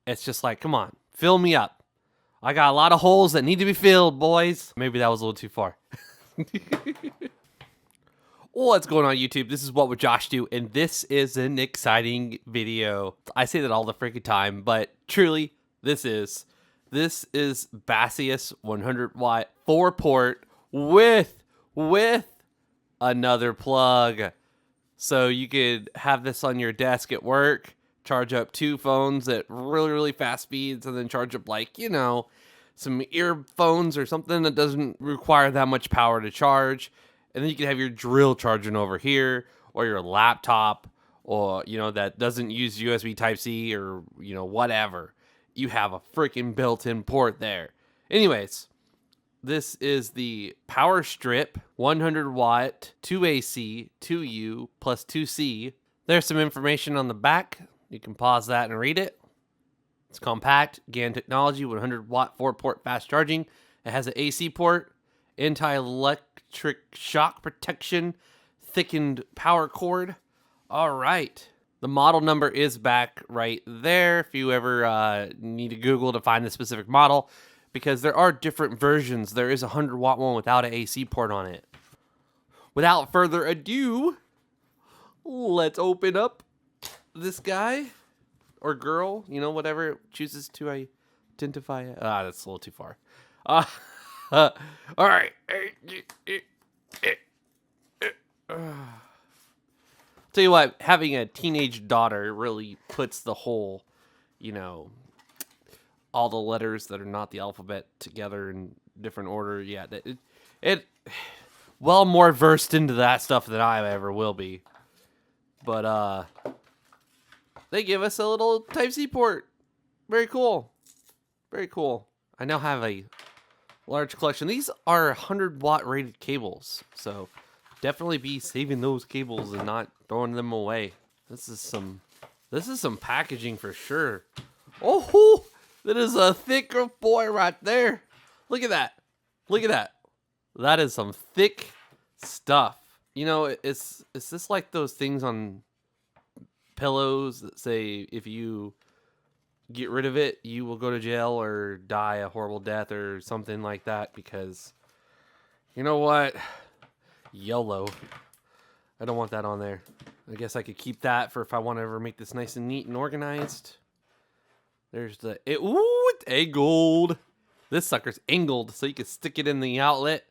It's just like, come on, fill me up. I got a lot of holes that need to be filled, boys. Maybe that was a little too far. What's going on, YouTube? This is What Would Josh Do, and this is an exciting video. I say that all the freaking time, but truly, this is Baseus 100W 4-port with another plug. So you could have this on your desk at work, charge up 2 phones at really fast speeds, and then charge up, like, you know, some earphones or something that doesn't require that much power to charge. And then you can have your drill charging over here, or your laptop, or, you know, that doesn't use USB Type-C, or, you know, whatever. You have a freaking built-in port there. Anyways, this is the Power Strip 100W 2AC 2U plus 2C. There's some information on the back. You can pause that and read it. It's compact, GaN technology, 100W 4-port fast charging. It has an AC port, anti-electric shock protection, thickened power cord. All right. The model number is back right there if you ever need to Google to find the specific model, because there are different versions. There is a 100W one without an AC port on it. Without further ado, let's open up this guy or girl, you know, whatever it chooses to identify. That's a little too far. All right. Tell you what, having a teenage daughter really puts the whole, you know, all the letters that are not the alphabet together in different order. Yeah, it well more versed into that stuff than I ever will be. But they give us a little Type-C port. Very cool. Very cool. I now have a large collection. These are 100W rated cables, so definitely be saving those cables and not throwing them away. This is some packaging for sure. Oh, that is a thick boy right there. Look at that. Look at that. That is some thick stuff. You know, it's this like those things on pillows that say if you get rid of it, you will go to jail or die a horrible death or something like that, because you know what? YOLO. I don't want that on there. I guess I could keep that for if I want to ever make this nice and neat and organized. There's it's angled. This sucker's angled, so you can stick it in the outlet.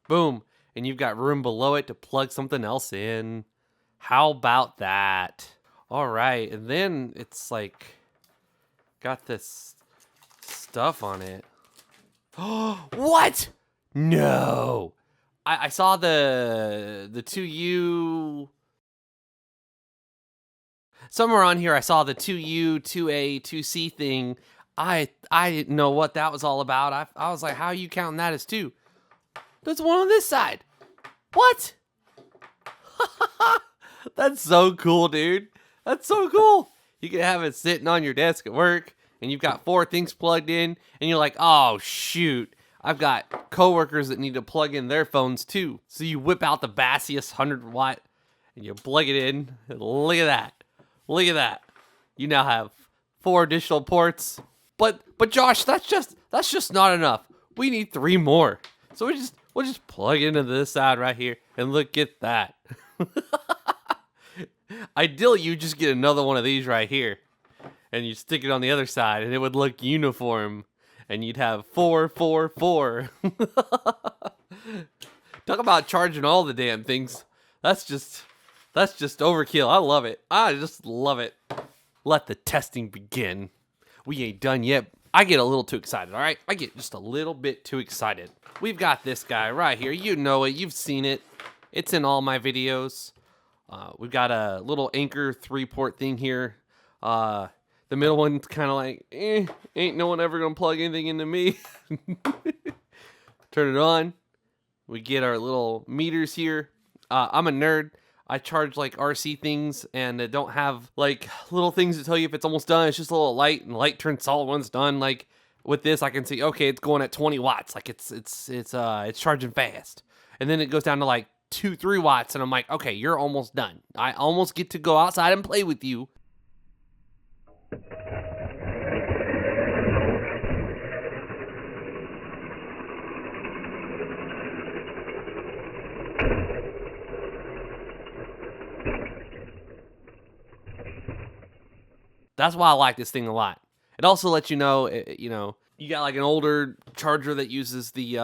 Boom. And you've got room below it to plug something else in. How about that? All right. And then it's like got this stuff on it. Oh, what? No. I saw the 2U somewhere on here. I saw the 2U, 2A, 2C thing. I didn't know what that was all about. I was like, how are you counting that as 2? There's one on this side. What? That's so cool, dude. That's so cool. You can have it sitting on your desk at work, and you've got 4 things plugged in, and you're like, oh, shoot. I've got coworkers that need to plug in their phones too. So you whip out the Baseus 100W and you plug it in. And look at that. Look at that. You now have 4 additional ports. But Josh, that's just not enough. We need 3 more. So we'll just plug into this side right here, and look at that. Ideally, you just get another one of these right here, and you stick it on the other side, and it would look uniform. And you'd have 4, 4, 4. Talk about charging all the damn things. That's just overkill. I love it. I just love it. Let the testing begin. We ain't done yet. I get a little too excited, all right? I get just a little bit too excited. We've got this guy right here. You know it. You've seen it. It's in all my videos. We've got a little Anchor 3-port thing here. The middle one's kind of like, ain't no one ever going to plug anything into me. Turn it on. We get our little meters here. I'm a nerd. I charge like RC things, and don't have like little things to tell you if it's almost done. It's just a little light, and the light turns solid when it's done. Like with this, I can see, okay, it's going at 20 watts. Like it's charging fast. And then it goes down to like 2-3 watts, and I'm like, okay, you're almost done. I almost get to go outside and play with you. That's why I like this thing a lot. It also lets you know, you got like an older charger that uses the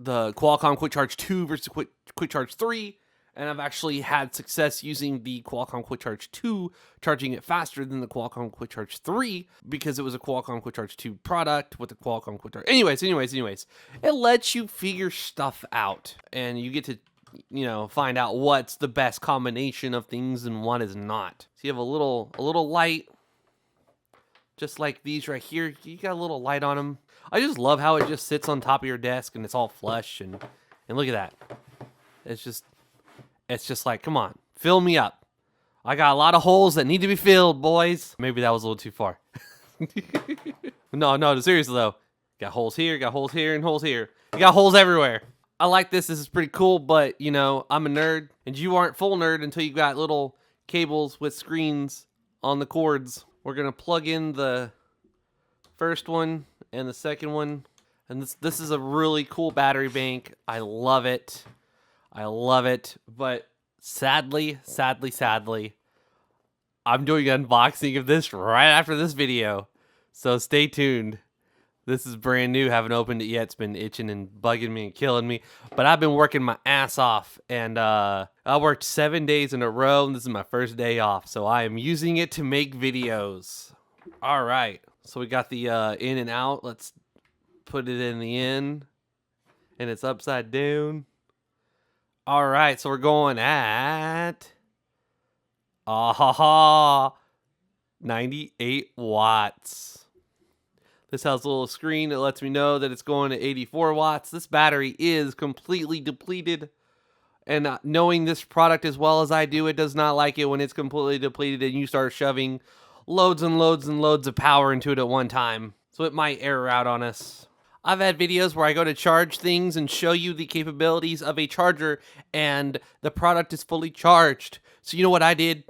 Qualcomm Quick Charge 2 versus Quick Charge 3. And I've actually had success using the Qualcomm Quick Charge 2, charging it faster than the Qualcomm Quick Charge 3 because it was a Qualcomm Quick Charge 2 product with the Qualcomm Quick Charge. Anyways, it lets you figure stuff out, and you get to, find out what's the best combination of things and what is not. So you have a little light, just like these right here. You got a little light on them. I just love how it just sits on top of your desk and it's all flush, and look at that. It's just like, come on, fill me up. I got a lot of holes that need to be filled, boys. Maybe that was a little too far. No, seriously though. Got holes here, and holes here. You got holes everywhere. I like this. This is pretty cool, but, I'm a nerd, and you aren't full nerd until you got little cables with screens on the cords. We're going to plug in the first one and the second one. And this is a really cool battery bank. I love it. But sadly, I'm doing an unboxing of this right after this video. So stay tuned. This is brand new. Haven't opened it yet. It's been itching and bugging me and killing me. But I've been working my ass off. And I worked 7 days in a row. And this is my first day off. So I am using it to make videos. All right. So we got the in and out. Let's put it in the in. And it's upside down. All right, so we're going at 98 watts. This has a little screen that lets me know that it's going to 84 watts. This battery is completely depleted. And knowing this product as well as I do, it does not like it when it's completely depleted and you start shoving loads and loads and loads of power into it at one time. So it might error out on us. I've had videos where I go to charge things and show you the capabilities of a charger and the product is fully charged. So you know what I did?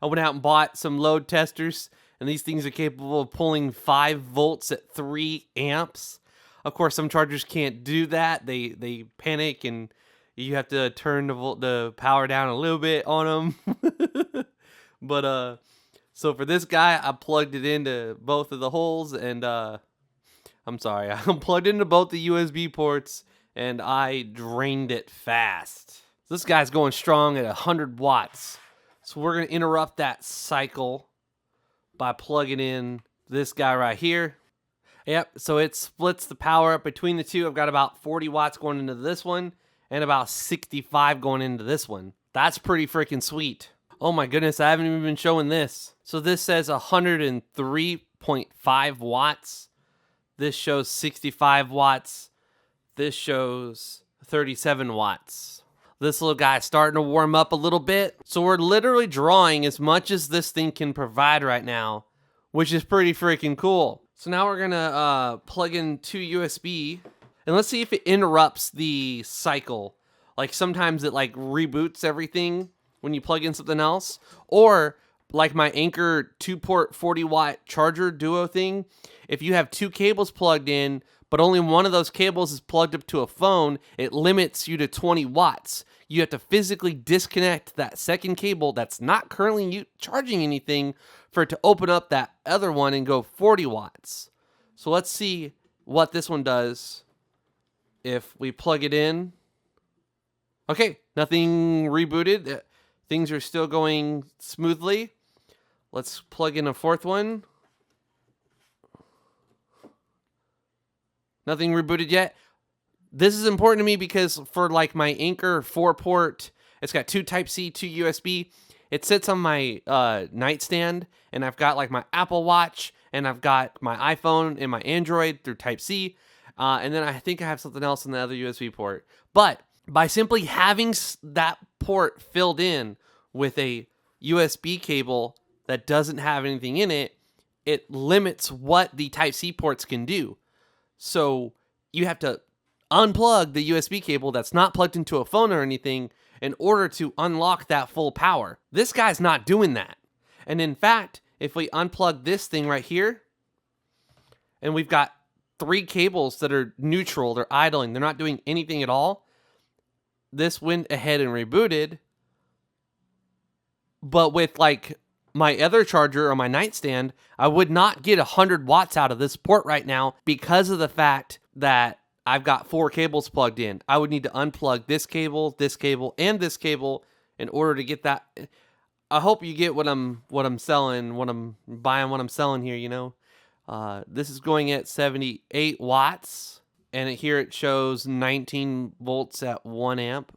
I went out and bought some load testers, and these things are capable of pulling 5 volts at 3 amps. Of course, some chargers can't do that. They panic, and you have to turn the power down a little bit on them. But so for this guy, I plugged it into both of the holes, and I'm sorry, I plugged into both the USB ports, and I drained it fast. This guy's going strong at 100 watts. So we're going to interrupt that cycle by plugging in this guy right here. Yep, so it splits the power up between the two. I've got about 40 watts going into this one, and about 65 going into this one. That's pretty freaking sweet. Oh my goodness, I haven't even been showing this. So this says 103.5 watts. This shows 65 watts. This shows 37 watts. This little guy's starting to warm up a little bit. So we're literally drawing as much as this thing can provide right now, which is pretty freaking cool. So now we're gonna plug in 2 USB, and let's see if it interrupts the cycle. Like sometimes it like reboots everything when you plug in something else, or like my Anker 2-port 40-watt charger duo thing. If you have 2 cables plugged in, but only one of those cables is plugged up to a phone, it limits you to 20 watts. You have to physically disconnect that second cable that's not currently charging anything for it to open up that other one and go 40 watts. So let's see what this one does if we plug it in. Okay, nothing rebooted. Things are still going smoothly. Let's plug in a 4th one. Nothing rebooted yet. This is important to me because for like my Anker 4-port, it's got 2 Type-C, 2 USB. It sits on my nightstand, and I've got like my Apple Watch, and I've got my iPhone and my Android through Type-C. And then I think I have something else in the other USB port. But by simply having that port filled in with a USB cable that doesn't have anything in it, it limits what the Type-C ports can do. So you have to unplug the USB cable that's not plugged into a phone or anything in order to unlock that full power. This guy's not doing that. And in fact, if we unplug this thing right here, and we've got 3 cables that are neutral, they're idling, they're not doing anything at all, this went ahead and rebooted, but with like my other charger on my nightstand, I would not get 100 watts out of this port right now because of the fact that I've got 4 cables plugged in. I would need to unplug this cable, and this cable in order to get that. I hope you get what I'm selling, what I'm buying, what I'm selling here, you know. This is going at 78 watts, and here it shows 19 volts at 1 amp.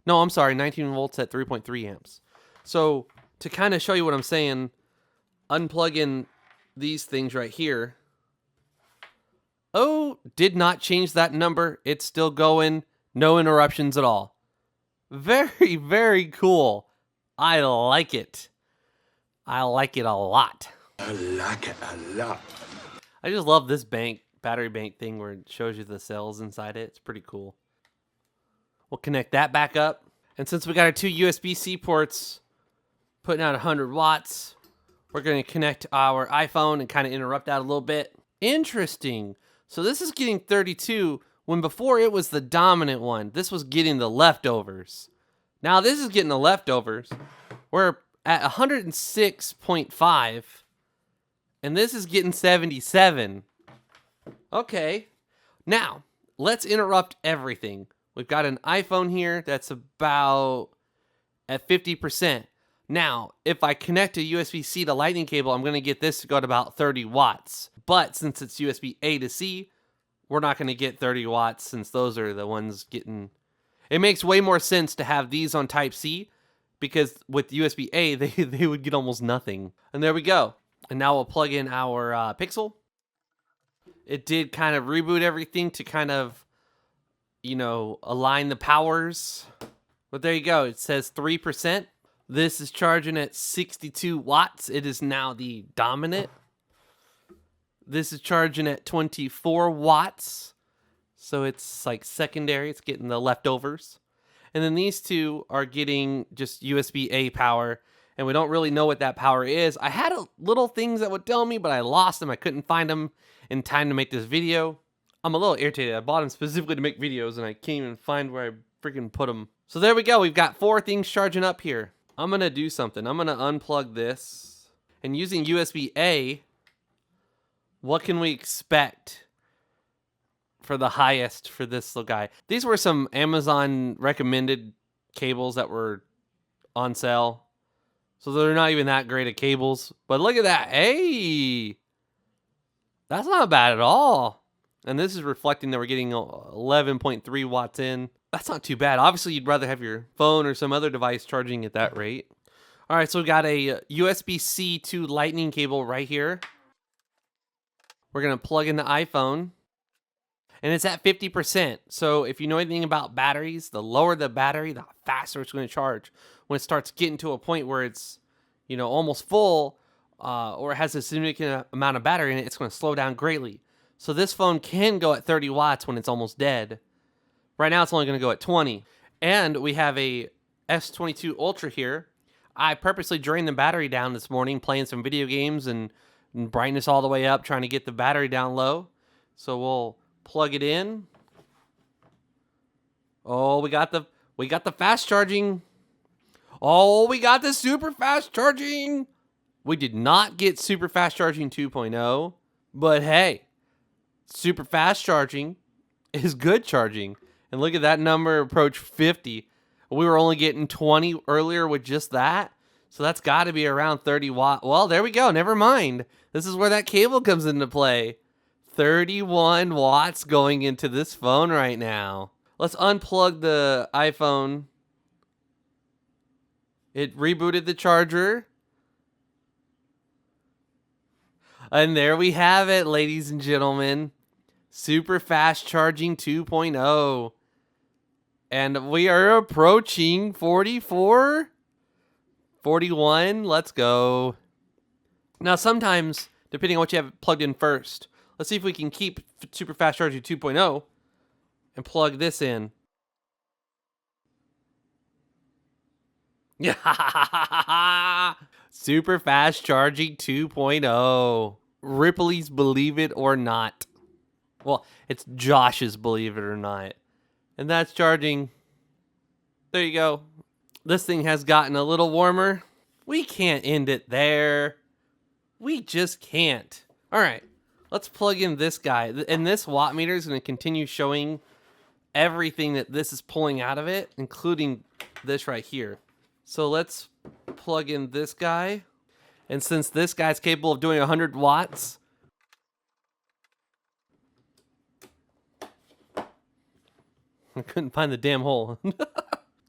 No, I'm sorry, 19 volts at 3.3 amps. So to kind of show you what I'm saying, unplug in these things right here. Oh, did not change that number. It's still going. No interruptions at all. Very, very cool. I like it. I like it a lot. I like it a lot. I just love this battery bank thing where it shows you the cells inside it. It's pretty cool. We'll connect that back up. And since we got our 2 USB-C ports putting out 100 watts, we're going to connect our iPhone and kind of interrupt that a little bit. Interesting. So this is getting 32 when before it was the dominant one. This was getting the leftovers. Now this is getting the leftovers. We're at 106.5 and this is getting 77. Okay. Now, let's interrupt everything. We've got an iPhone here that's about at 50%. Now, if I connect a USB-C to lightning cable, I'm going to get this to go to about 30 watts. But since it's USB A to C, we're not going to get 30 watts since those are the ones getting... It makes way more sense to have these on Type C because with USB A, they would get almost nothing. And there we go. And now we'll plug in our Pixel. It did kind of reboot everything to kind of, you know, align the powers. But there you go. It says 3%. This is charging at 62 watts. It is now the dominant. This is charging at 24 watts. So it's like secondary. It's getting the leftovers. And then these two are getting just USB-A power. And we don't really know what that power is. I had little things that would tell me, but I lost them. I couldn't find them in time to make this video. I'm a little irritated. I bought them specifically to make videos, and I can't even find where I freaking put them. So there we go. We've got 4 things charging up here. I'm going to do something. I'm going to unplug this. And using USB-A, what can we expect for the highest for this little guy? These were some Amazon recommended cables that were on sale. So they're not even that great of cables. But look at that. Hey! That's not bad at all. And this is reflecting that we're getting 11.3 watts in. That's not too bad. Obviously, you'd rather have your phone or some other device charging at that rate. All right, so we've got a USB-C to lightning cable right here. We're going to plug in the iPhone. And it's at 50%. So if you know anything about batteries, the lower the battery, the faster it's going to charge. When it starts getting to a point where it's, you know, almost full, or it has a significant amount of battery in it, it's going to slow down greatly. So this phone can go at 30 watts when it's almost dead. Right now it's only going to go at 20. And we have a S22 Ultra here. I purposely drained the battery down this morning playing some video games and brightness all the way up, trying to get the battery down low. So we'll plug it in. Oh, we got the fast charging. Oh, we got the super fast charging. We did not get super fast charging 2.0, but hey, super fast charging is good charging. And look at that number approach 50. We were only getting 20 earlier with just that. So that's got to be around 30 watt. Well, there we go. Never mind. This is where that cable comes into play. 31 watts going into this phone right now. Let's unplug the iPhone. It rebooted the charger. And there we have it, ladies and gentlemen. Super fast charging 2.0. And we are approaching 44, 41. Let's go. Now, sometimes, depending on what you have plugged in first, let's see if we can keep super fast charging 2.0 and plug this in. Yeah. Super fast charging 2.0. Ripley's Believe It or Not. Well, it's Josh's Believe It or Not. And that's charging. There you go. This thing has gotten a little warmer. We can't end it there. We just can't. All right, let's plug in this guy. And this watt meter is going to continue showing everything that this is pulling out of it, including this right here. So let's plug in this guy. And since this guy's capable of doing 100 watts, I couldn't find the damn hole.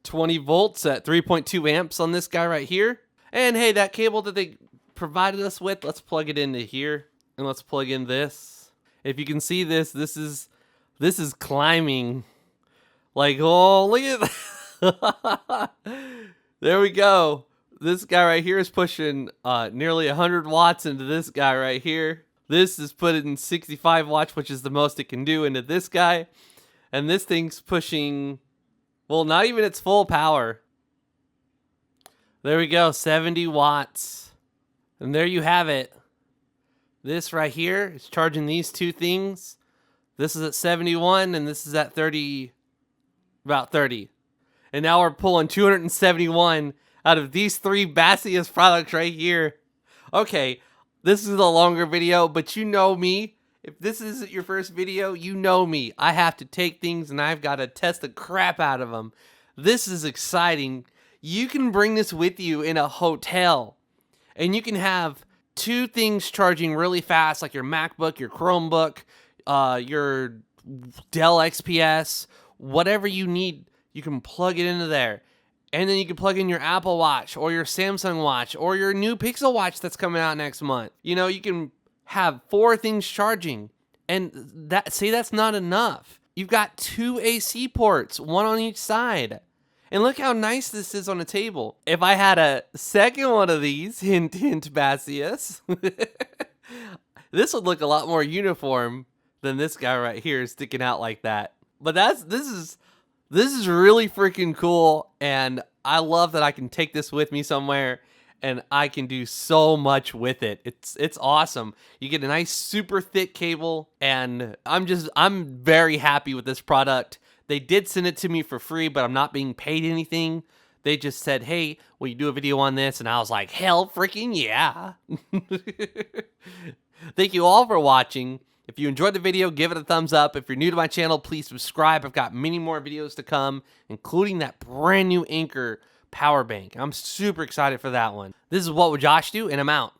20 volts at 3.2 amps on this guy right here. And hey, that cable that they provided us with, let's plug it into here. And let's plug in this. If you can see this, this is climbing. Like, oh, look at that. There we go. This guy right here is pushing nearly 100 watts into this guy right here. This is putting 65 watts, which is the most it can do, into this guy. And this thing's pushing, well, not even its full power. There we go, 70 watts. And there you have it. This right here is charging these two things. This is at 71 and this is at 30, about 30. And now we're pulling 271 out of these three Baseus products right here. Okay, this is a longer video, but you know me. If this isn't your first video, you know me. I have to take things and I've got to test the crap out of them. This is exciting. You can bring this with you in a hotel and you can have two things charging really fast, like your MacBook, your Chromebook, your Dell XPS, whatever you need, you can plug it into there. And then you can plug in your Apple Watch or your Samsung Watch or your new Pixel Watch that's coming out next month. You know, you can have four things charging. And that's not enough. You've got two AC ports, one on each side. And look how nice this is on the table. If I had a second one of these, hint, hint, Baseus, this would look a lot more uniform than this guy right here sticking out like that. But this is really freaking cool, and I love that I can take this with me somewhere and I can do so much with it. It's awesome. You get a nice super thick cable, and I'm very happy with this product. They did send it to me for free, but I'm not being paid anything. They just said, hey, will you do a video on this? And I was like, hell freaking yeah. Thank you all for watching. If you enjoyed the video, give it a thumbs up. If you're new to my channel, please subscribe. I've got many more videos to come, including that brand new Anchor power bank. I'm super excited for that one. This is What Would Josh Do? And I'm out.